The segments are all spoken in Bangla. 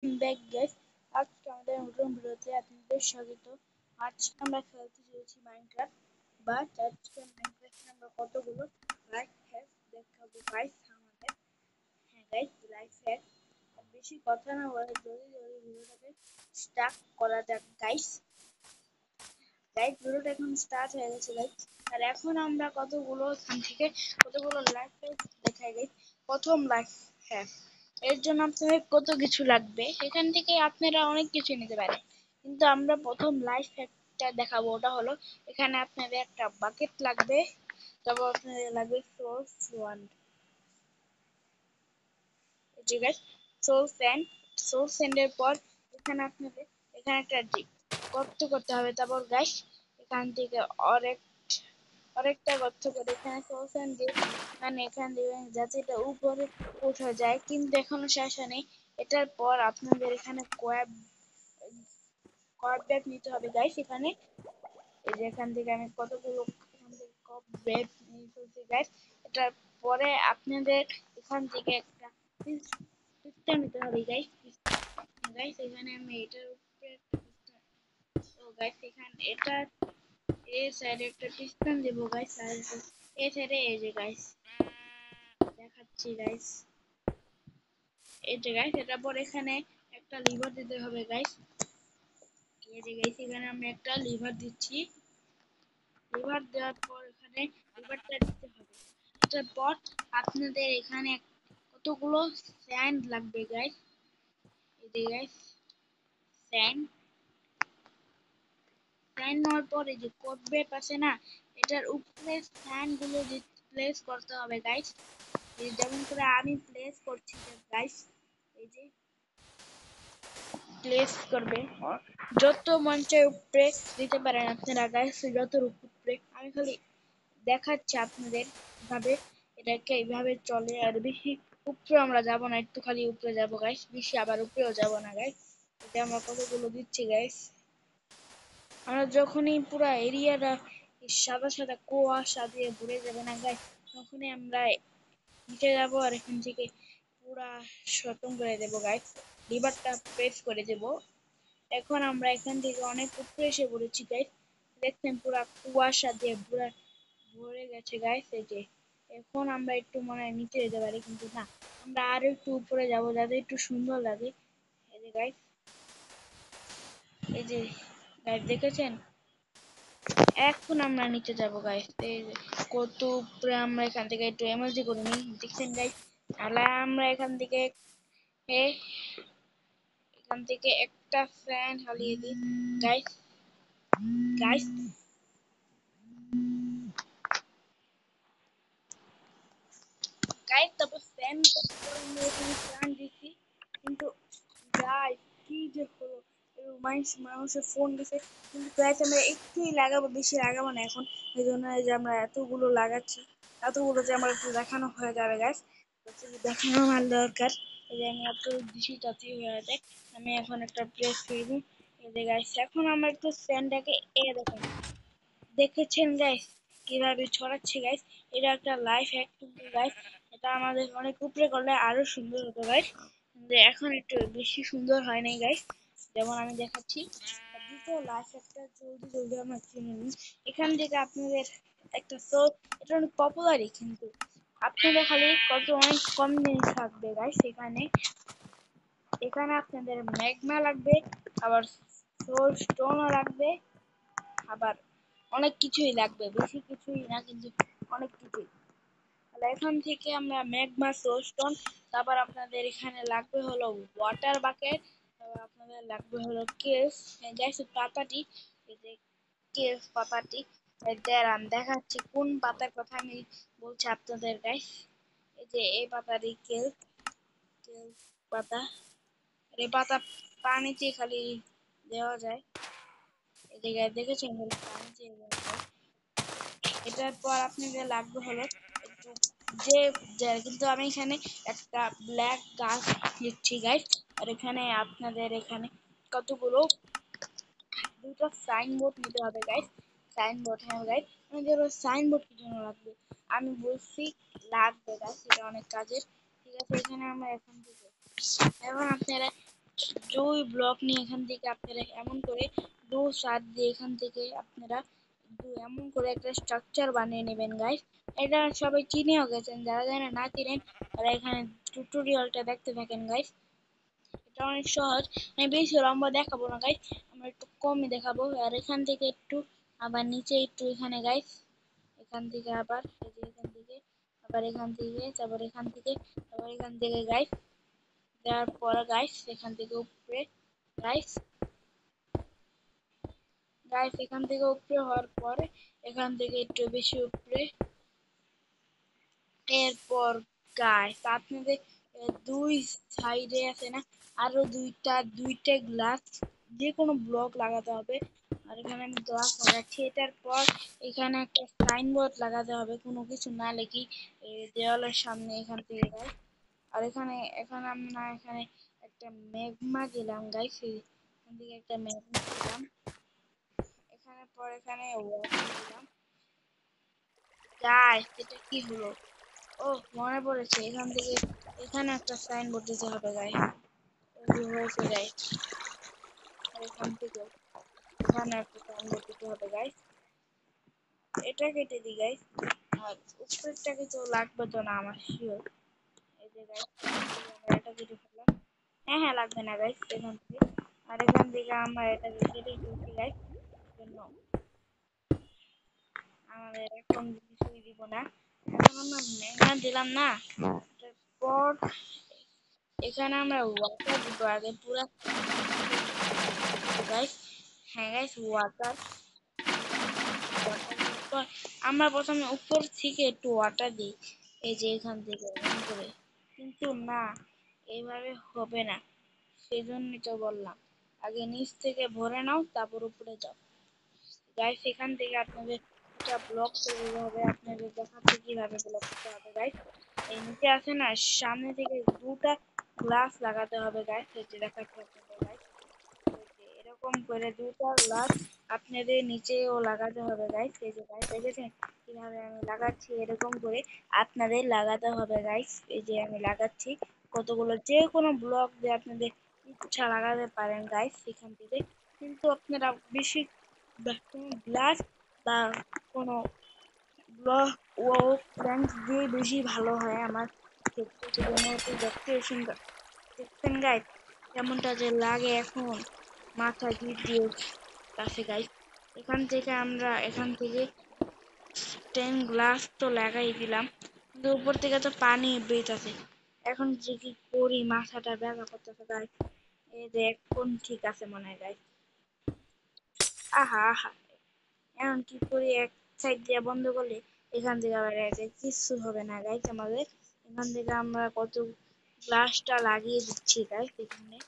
ব্যাক গাইস, আজকে আমাদের নতুন ভিডিওতে আপনাদের স্বাগত। আজকে আমরা খেলতে চলেছি মাইনক্রাফট। আজকে মাইনক্রাফটে আমরা কতগুলো লাইফ হ্যাক দেখাবো গাইস আমাদের। হ্যাঁ গাইস, লাইফ হ্যাক। আর বেশি কথা না বলে জলদি ভিডিওটাকে স্টার্ট করা যাক গাইস। ভিডিওটা এখন স্টার্ট হয়ে গেছে গাইস। আর এখন আমরা কতগুলো লাইফ হ্যাক দেখাই গাইস। প্রথম লাইফ হ্যাক, এর জন্য আপনাদের কত কিছু লাগবে, এখান থেকে আপনারা অনেক কিছু নিতে পারেন, কিন্তু আমরা প্রথম লাইফ হ্যাকটা দেখাবো। ওটা হলো, এখানে আপনাদের একটা বাকেট লাগবে, তারপর আপনাদের লাগবে সোর্স ওয়ান, ঠিক আছে, সোর্স স্যান্ডের পর এখানে একটা গর্ত করতে হবে। তারপর গাইস এখান থেকে আরেকটা গর্ত করে এখানে সোর্স স্যান্ড দিয়ে, মানে এখান দিয়ে যাতে এটা উপরে উঠে যায়, কিন্তু এখনো শেষ নেই। এটার পর আপনাদের এখানে কয়েক ব্যাগ নিতে হবে গাইস। এখানে এই যে এখান থেকে আমি কতগুলো এখান থেকে কপ ব্যাগ নিয়ে ফেলছি গাইস। এটার পরে আপনাদের এখান থেকে একটা পিস্টন নিতে হবে গাইস। গাইস এখানে আমি এটার উপরে গাইস এখানে এটা এই সাইডে একটা পিস্টন দেব গাইস। আর এই সাইডে এই যে গাইস দেখাচ্ছি গাইস, এই যে গাইস এটার পর এখানে একটা লিভার দিতে হবে গাইস। এই যে গাইস এখানে আমি একটা লিভার দিচ্ছি। লিভার দেওয়ার পর এখানে লিভারটা দিতে হবে। এটার পর আপনাদের এখানে কতগুলো স্যান্ড লাগবে গাইস। এই যে গাইস স্যান্ড নেওয়ার পর এই যে কোড বেড আছে না, এটার উপরে স্যান্ড গুলো প্লেস করতে হবে গাইস। এই যেমন করে আমি প্লেস করছি গাইস, এই যে প্লেস করবে, যত মঞ্চের উপরে দিতে পারেন আপনারা গাইস, যত উপরে। আমি খালি দেখাচ্ছি আপনাদের ভাবে এটাকে এইভাবে চলে। আর বেশি উপরে আমরা যাব না, একটু খালি উপরে যাব গাইস, বেশি আবার উপরেও যাব না গাইস। এটা আমরা কতগুলো দিচ্ছি গাইস। আমরা যখনই পুরা এরিয়াটা সাদা সাদা কুয়াশা দিয়ে ভরে যাবে না গাইস, তখনই আমরা নিচে যাব আর এখান থেকে পুরা খতম করে দেবো গাইস। লিভারটা প্রেস করে দেব। এখন আমরা এখান থেকে অনেক উপরে এসে পড়েছি গাইস। দেখছেন পুরা কুয়াশা দিয়ে পুরা ভরে গেছে গাইস। এই যে এখন আমরা একটু মনে হয় নিচে যেতে পারি, কিন্তু না, আমরা আরো একটু উপরে যাব যাতে একটু সুন্দর লাগে। এই যে গাইস, এই যে গাইস দেখেছেন, এখন আমরা নিচে যাব গাইস। এই যে কত উপরে, আমরা এখান থেকে একটু এমার্জি করে নিই। দেখছেন গাইস, তাহলে আমরা এখান থেকে একটা ফ্যান হালিয়ে দিই গাইস। গাইস গাইস তারপর ফ্যান আমরা এখানে ফ্যান দিচ্ছি, কিন্তু গাইস কি যে হলো, মানুষের ফোন দিছে, কিন্তু গাইস আমরা একটুই লাগাবো, বেশি লাগাবো না এখন। এই জন্য যে আমরা এতগুলো লাগাচ্ছি, এতগুলো যে আমার একটু দেখানো হয়ে যাবে গাইস। দেখানো আমার দরকার, এই যে আমি এত বেশি তাড়াতাড়ি হয়ে যায়। আমি এখন একটা প্রেস করবো। এই যে গাইস এখন আমরা একটু ফ্যানটাকে দেখেন, দেখেছেন গাইস কিভাবে ছড়াচ্ছে গাইস। এটা একটা লাইফ হ্যাক, কিন্তু গাইস এটা আমাদের অনেক উপরে করলে আরো সুন্দর হতো গাইস, কিন্তু এখন একটু বেশি সুন্দর হয় নাই গাইস। যেমন আমি দেখাচ্ছি দ্বিতীয় লাইফ হ্যাকটা, জলদি আমরা চিনে নিই। এখান থেকে আপনাদের একটা এটা অনেক পপুলারই, কিন্তু আপনাদের খালি অনেক কম জিনিস থাকবে গাইস। এখানে আপনাদের ম্যাগমা লাগবে, আবার সোল স্টোনও লাগবে, আবার অনেক কিছুই লাগবে, বেশি কিছুই না কিন্তু অনেক কিছুই। তাহলে এখান থেকে আমরা ম্যাগমা সোলস্টোন, তারপর আপনাদের এখানে লাগবে হলো ওয়াটার বাকেট, তারপর আপনাদের লাগবে হলো কেস গ্যাস পাতাটি। এই যে কেস পাতাটি, দাঁড়ান দেখাচ্ছি কোন পাতার কথা আমি বলছি আপনাদের গাইস। এই যে এই পাতাটি কেস পাতা, এই পাতা পানিতে খালি দেওয়া যায়। এই জায়গায় দেখেছেন পানিতে দেওয়া যায়। এটার পর আপনাদের লাগবে হলো একটু কিন্তু আমি এখানে একটা ব্ল্যাক গাছ দিচ্ছি গাইস। আর এখানে আপনাদের এখানে কতগুলো দুটো সাইনবোর্ড নিতে হবে গাইস। সাইনবোর্ড, হ্যাঁ গাইস, আমাদের সাইনবোর্ড কি জন্য লাগবে আমি বলছি, লাগবে গাইস, এটা অনেক কাজের। ঠিক আছে, এখানে আমরা এখন আপনারা দুই ব্লক নিয়ে এখান থেকে আপনারা এমন করে দু সাইড দিয়ে এখান থেকে আপনারা এমন করে একটা স্ট্রাকচার বানিয়ে নেবেন গাইস। এটা সবাই চিনেও গেছেন, যারা যারা না চিনেন তারা এখানে টিউটোরিয়ালটা দেখতে থাকেন গাইস। এটা অনেক সহজ, আমি বেশি লম্বা দেখাবো না গাইস, আমরা একটু কমই দেখাবো। আর এখান থেকে একটু আবার নিচে একটু এখানে গাইস, এখান থেকে আবার এই যে এখান থেকে আবার এখান থেকে তারপর এখান থেকে আবার এখান থেকে গাইস, দেওয়ার পরে গাইস এখান থেকে উপরে গাইস গাইস এখান থেকে উপরে হওয়ার পরে এখান থেকে একটু বেশি উপরে, এরপর গাইস আপনাদের দুই সাইডে আছে না আরো দুইটা গ্লাস যে কোনো ব্লক লাগাতে হবে। আর এখানে আমি গ্লাস লাগাচ্ছি, এটার পর এখানে একটা সাইনবোর্ড লাগাতে হবে কোনো কিছু না লিখি দেওয়ালের সামনে এখান থেকে গাইস। আর এখানে এখন আমরা এখানে একটা ম্যাগমা দিলাম গাইস, এখান থেকে একটা ম্যাগমা দিলাম, এখানে পর এখানে ওয়াটার দিলাম গাইস। এটা কি হলো, ও মনে পড়েছে, এখান থেকে এখানে একটা সাইনবোর্ড দিতে হবে গাইস, হয়েছে গাইস। আর এখান থেকে এখানে একটা সাইনবোর্ড দিতে হবে গাইস, এটা কেটে দিই গাইস। আর উপরেরটাকে তো লাগবে তো না আমার শিওর, এই যে গাইস আমরা এটা কেটে ফেললাম। হ্যাঁ হ্যাঁ লাগবে না গাইস এখান থেকে। আর এখান থেকে আমরা এটাকে কেটে ফেলছি গাইস, জন্য আমাদের এখন কিছুই দিব না। এখন আমরা ম্যাগনা দিলাম না, তারপর এখানে আমরা ওয়াটার দিব আগে পুরা গাইস। হ্যাঁ গাইস ওয়াটার পর আমরা প্রথমে উপর থেকে একটু ওয়াটার দিই, এই যে এখান থেকে এমন করে, কিন্তু না এইভাবে হবে না, সেই জন্যই তো বললাম আগে নিচ থেকে ভরে নাও তারপর উপরে যাও গাইস। এখান থেকে আপনাদের এটা ব্লক তৈরি হবে, আপনাদের দেখাচ্ছি কিভাবে ব্লক করতে হবে গাইস। এই নিচে আছে না সামনে থেকে দুটা গ্লাস লাগাতে হবে গাইস, এই যে দেখাচ্ছি আপনাদের গাইস, এরকম করে দুটো গ্লাস আপনাদের নিচেও লাগাতে হবে গাইস। এই যে গাইস দেখেছেন কিভাবে আমি লাগাচ্ছি, এরকম করে আপনাদের লাগাতে হবে গাইস। এই যে আমি লাগাচ্ছি কতগুলো, যে কোনো ব্লক দিয়ে আপনাদের ইচ্ছা লাগাতে পারেন গাইস এখান থেকে, কিন্তু আপনারা বেশি কোনো গ্লাস বা কোনো ব্লক ও প্ল্যাঙ্ক দিয়ে বেশি ভালো হয় আমার ক্ষেত্রে, সেজন্য একটু দেখতে সুন্দর দেখছেন গাইস কেমনটা যে লাগে এখন মাথা হিট দিয়ে কাছে গাইস। এখান থেকে আমরা এখান থেকে 10 গ্লাস তো লাগাই দিলাম, কিন্তু উপর থেকে তো পানি বেরোতেছে, এখন যে কি করি মাথাটা ব্যথা করতেছে গাইস। এই যে এখন ঠিক আছে মনে হয় গাইস। আহা আহা এখন কি করি, এক সাইড দিয়ে বন্ধ করলে এখান থেকে আবার কিছু হবে না গাইস আমাদের। এখান থেকে আমরা কত গ্লাসটা লাগিয়ে দিচ্ছি গাইস এখানে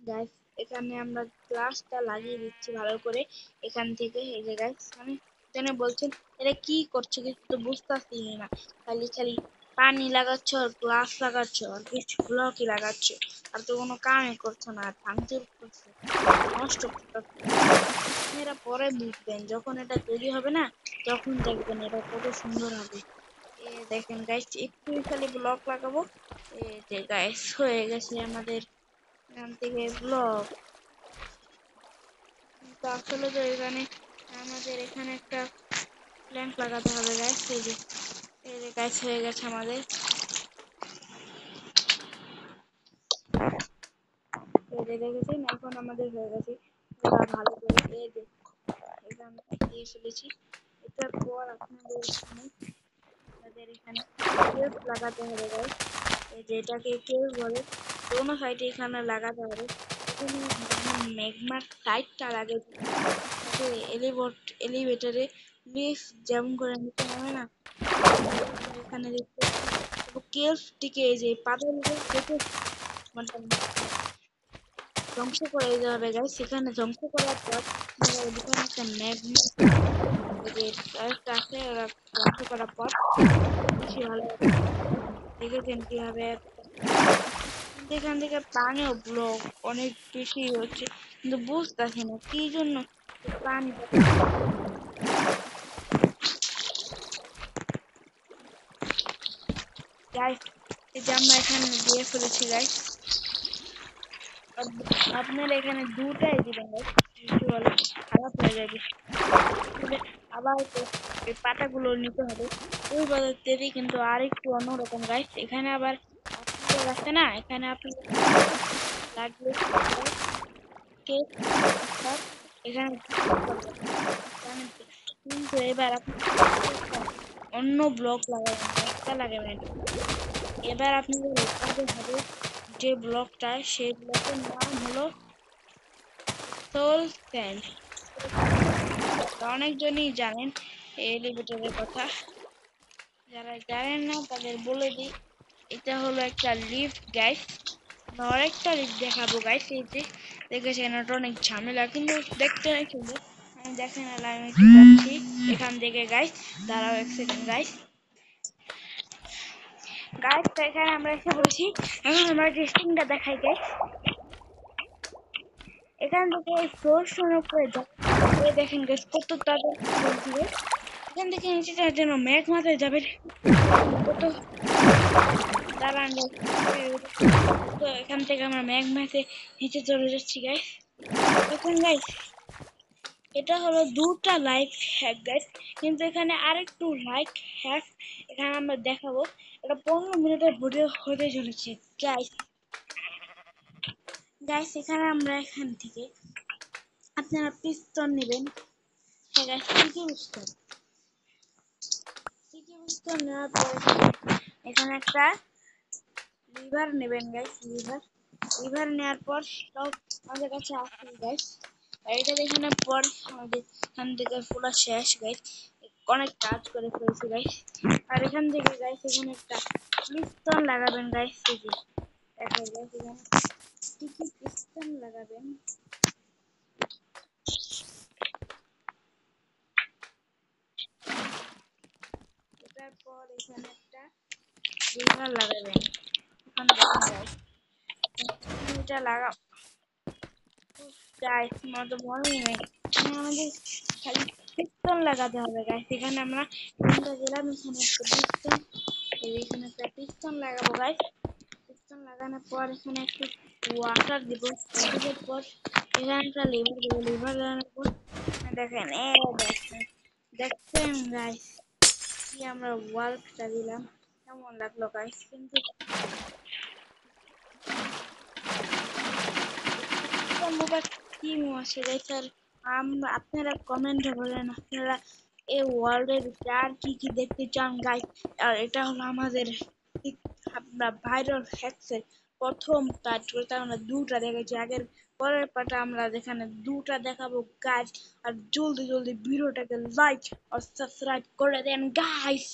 গাইস, এখানে আমরা গ্লাসটা লাগিয়ে দিচ্ছি ভালো করে এখান থেকে। এই যে গাইস আমি এখানে বলছেন এটা কি করছো, কিছু তো বুঝতেছি না, খালি খালি পানি লাগাচ্ছ আর গ্লাস লাগাচ্ছ আর কিছু ব্লকই লাগাচ্ছ, আর তো কোনো কামই করছো না, আর ভাঙচুর করছো, নষ্ট করছো। এরা পরে বুঝবেন যখন এটা তৈরি হবে না, তখন দেখবেন এটা কত সুন্দর হবে। এ দেখেন গাইস একটু খালি ব্লক লাগাবো, এই যে গাইস হয়ে গেছে আমাদের এখান থেকে ব্লক। তো আসলে তো এখানে আমাদের এখানে একটা প্ল্যাঙ্ক লাগাতে হবে গাইস, এই যে গাইস হয়ে গেছে আমাদের, এই যে দেখেছেন এখন আমাদের হয়ে গেছে পুরা ভালো করে। এই যে এখানে দিয়ে ফেলেছি, এটার পর আপনাদের এখানে কেস লাগাতে হবে গাইস, এই যে এটাকে কেস বলে, দোনো সাইডে এখানে লাগাতে হবে। এখানে ম্যাগমার সাইডটা লাগে এলিভেটরে লিফট যেমন করে নিচে নামে না, এখানে দেখতে কেসটিকে এই যে পাথর দেখে মানে ধ্বংস করে দিতে হবে গাইস। সেখানে ধ্বংস করার পর এখানে একটা ম্যাগমা যে একটা আছে, ওরা ধ্বংস করার পর বেশি ভালো দেখেছেন কিভাবে, কিন্তু এখান থেকে পানিও ব্লক অনেক বেশি হচ্ছে, কিন্তু বুঝতেছি না কি জন্য পানি গাইস। এই যে আমরা এখানে দিয়ে ফেলেছি গাইস, আপনারা এখানে দুটাই দিবেন guys, কিছু হলে খারাপ হয়ে যাবে। তাহলে আবার এই পাতাগুলো নিতে হবে। ওই পদ্ধতিতে কিন্তু আরেকটু অন্যরকম গাইস। এখানে আবার আপনাদের আছে না, এখানে আপনাদের লাগবে কেক, এখানে জানেন তো। কিন্তু এবার আপনি অন্য ব্লক লাগাবেন, একটা লাগাবেন। এবার আপনাদের লাগাতে হবে যে ব্লকটা, সেই ব্লকের নাম হলো সোল স্যান্ড। অনেকজনই জানেন এই এলিভেটরের কথা, যারা জানেন না তাদের বলে দিই, এটা হলো একটা লিফট গাইস। আমরা আরেকটা লিফট দেখাবো গাইস। এই যে দেখেছেন, এটা অনেক ঝামেলা কিন্তু দেখতে অনেক সুন্দর। আমি দেখেন, আমি একটু যাচ্ছি এখান থেকে গাইস। দাঁড়াও এক সেকেন্ড গাইস। গাইস তো এখানে আমরা এসে বলছি, এখন আমরা টেস্টিংটা দেখাই গাইস। এখান থেকে এই ফ্লোর শোনার উপরে যাবে, দেখেন গাইস কত তাড়াতাড়ি। এখান থেকে নিচে যাওয়ার জন্য মেঘ মাথায় যাবে কত দাঁড়ান guys। তো এখান থেকে আমরা মেঘ মাথে নিচে চলে যাচ্ছি গাইস। দেখুন গাইস, এটা হলো দুটা লাইফ হ্যাক গাইস, কিন্তু এখানে আরেকটু লাইক হ্যাক এখানে আমরা দেখাবো। এটা 15 মিনিটের ভিডিও হতে চলেছে গাইস। গাইস এখানে আমরা এখান থেকে আপনারা পিস্তল নেবেন। হ্যাঁ গাইস, সিটি পিস্তল নেওয়ার পর এখানে একটা লিভার নেবেন গাইস। লিভার নেওয়ার পর সব আমাদের কাছে আসবে গাইস। আর এটা দেখানোর পর আমাদের এখান থেকে পুরো শেষ গাইস, অনেক কাজ করে ফেলছি গাইস। আর এখান থেকে গাইস এখানে একটা পিস্তল লাগাবেন গাইস। এই যে দেখা গাইস, এখানে কি পিস্তল লাগাবেন। এটার পর এখানে একটা লিভার লাগাবেন। এখন দেখুন গাইস, এটা লাগা গাইস মতো মনেই নেই। আমাদের খালি পিস্তল লাগাতে হবে গাইস। এখানে আমরা তিনটা গেলাম, এখানে একটা পিস্তল, এখানে একটা পিস্তল লাগাবো গাইস। পিস্তল লাগানোর পর এখানে একটু ওয়াটার দিব, ওয়াটারের পর এখানে একটা লিভার দেবো। লিভার দেওয়ার পর দেখেন, দেখছেন গাইস কি আমরা ওয়ালটা দিলাম, কেমন লাগলো গাইস। কিন্তু টিমও আছে গাইস। আর আপনারা কমেন্টে বলেন আপনারা এই ওয়ার্ল্ডের ভিতরে আর কি কি দেখতে চান গাইস। আর এটা হলো আমাদের আমরা ভাইরাল হ্যাকসের প্রথম পার্ট, ওটা আমরা দুটা দেখেছি। আগের পরের পার্টে আমরা যেখানে দুটা দেখাবো গাইস। আর জলদি জলদি ভিডিওটাকে লাইক আর সাবস্ক্রাইব করে দেন গাইস।